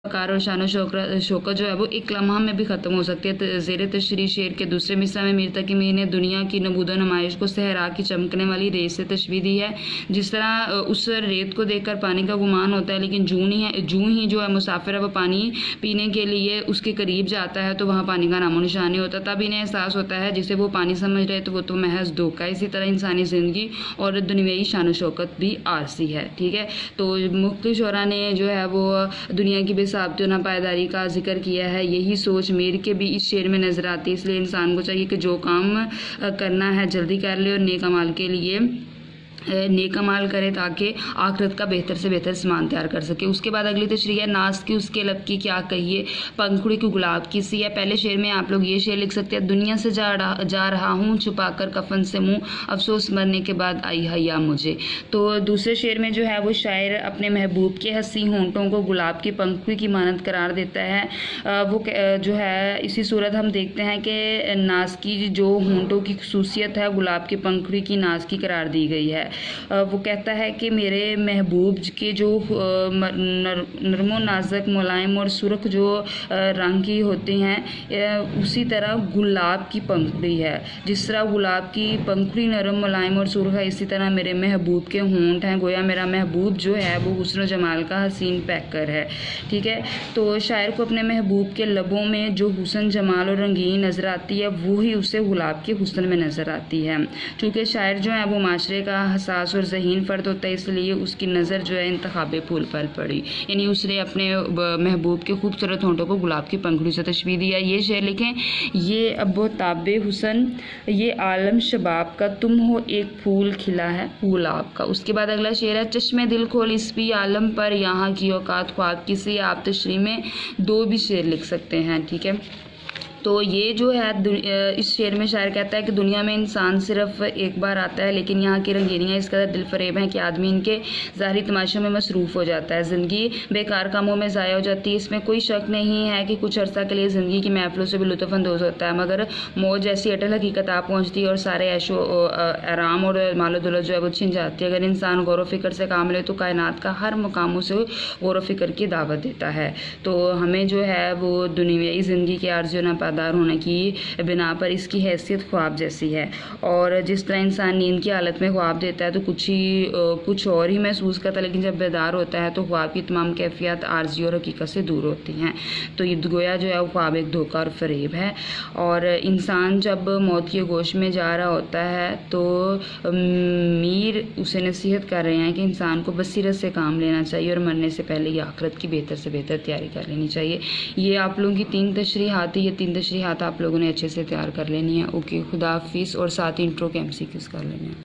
वकार और शान शौकत जो है वो एक लम्हा में भी ख़त्म हो सकती है। ज़ेर तशरीह शेर के दूसरे मिसरा में मीर तकी मीर ने दुनिया की नबूदो नुमाइश को सहरा की चमकने वाली रेत से तशबीह दी है। जिस तरह उस रेत को देखकर पानी का गुमान होता है, लेकिन जूं ही जो है मुसाफिर है वो पानी पीने के लिए उसके करीब जाता है तो वहाँ पानी का नामो निशान नहीं होता, तब इन्हें एहसास होता है जिसे वो पानी समझ रहे तो वो तो महज धोखा है। इसी तरह इंसानी ज़िंदगी और दुनियावी शान शौकत भी आरसी है। ठीक है, तो मुख्तलिफ शोरा ने जो है वो दुनिया की बेसाबत नापायदारी का जिक्र किया है। यही सोच मीर के भी इस शेर में नजर आती है। इसलिए इंसान को चाहिए कि जो काम करना है जल्दी कर ले और नेक अमाल के लिए नेक अमाल करे ताकि आखिरत का बेहतर से बेहतर सामान तैयार कर सके। उसके बाद अगली तशरीह है नाज की उसके लब की क्या कहिए, पंखुड़ी की गुलाब की सी है। पहले शेर में आप लोग ये शेर लिख सकते हैं, दुनिया से जा रहा हूँ छुपा कर कफन से मुँह, अफसोस मरने के बाद आई हया मुझे। तो दूसरे शेर में जो है वो शायर अपने महबूब के हंसी होंठों को गुलाब की पंखुड़ी की मानद करार देता है। वो जो है इसी सूरत हम देखते हैं कि नाज की जो होंठों की खसूसियत है गुलाब की पंखुड़ी की नाज की करार दी गई है। वो कहता है कि मेरे महबूब के जो नरमो नाजक मुलायम और सुर्ख जो रंग की होती हैं उसी तरह गुलाब की पंखुड़ी है। जिस तरह गुलाब की पंखुड़ी नरम मुलायम और सुर्ख है, इसी तरह मेरे महबूब के होंठ हैं। गोया मेरा महबूब जो है वो हुस्न जमाल का हसीन पैकर है। ठीक है, तो शायर को अपने महबूब के लबों में जो हुस्न जमाल और रंगीन नज़र आती है वो ही उसे गुलाब के हुस्न में नज़र आती है। चूँकि शायर जो है वो माशरे का हसास और ज़हीन फ़र्द होता है, इसलिए उसकी नज़र जो है इंतखाबे फूल पर पड़ी, यानी उसने अपने महबूब के खूबसूरत होंठों को गुलाब की पंखुड़ी से तशबीह दिया। ये शेर लिखें, ये अब ताबे हुसन ये आलम शबाब का, तुम हो एक फूल खिला है गुलाब का। उसके बाद अगला शेर है, चश्मे दिल खोल इस भी आलम पर यहाँ की औकात ख्वाब की सी। आप तशरीह में दो भी शेर लिख सकते हैं। ठीक है, तो ये जो है इस शेर में शायर कहता है कि दुनिया में इंसान सिर्फ एक बार आता है, लेकिन यहाँ की रंगीनियाँ इस कदर दिल फरेब हैं कि आदमी इनके ज़ाहिरी तमाशों में मसरूफ़ हो जाता है। ज़िंदगी बेकार कामों में ज़ाया हो जाती है। इसमें कोई शक नहीं है कि कुछ अर्सा के लिए ज़िंदगी की महफिलों से भी लुत्फ़अंदोज़ होता है, मगर मौत जैसी अटल हकीकत आ पहुँचती है और सारे ऐशो आराम और मालो दौलत जो है वो छिन जाती है। अगर इंसान गौर फ़िक्र से काम ले तो कायनात का हर मकामों से गौर फ़िक्र की दावत देता है। तो हमें जो है वो दुनियावी ज़िंदगी के आरज़ू नापादार होने की बिना पर इसकी हैसियत ख्वाब जैसी है। और जिस तरह इंसान नींद की हालत में ख्वाब देता है तो कुछ और ही महसूस करता है, लेकिन जब बेदार होता है तो ख्वाब की तमाम कैफियत आर्जी और हकीकत से दूर होती हैं। तो ये गोया जो है वो ख्वाब एक धोखा और फरेब है। और इंसान जब मौत के गोश में जा रहा होता है तो मीर उसे नसीहत कर रहे हैं कि इंसान को बसीरत से काम लेना चाहिए और मरने से पहले ये आखिरत की बेहतर से बेहतर तैयारी कर लेनी चाहिए। ये आप लोगों की 3 तशरीहात है, ये 3 तशरीहात आप लोगों ने अच्छे से तैयार कर लेनी है। ओके, खुदा हाफिज़। और साथ ही इंट्रो के MCQs कर लेने हैं।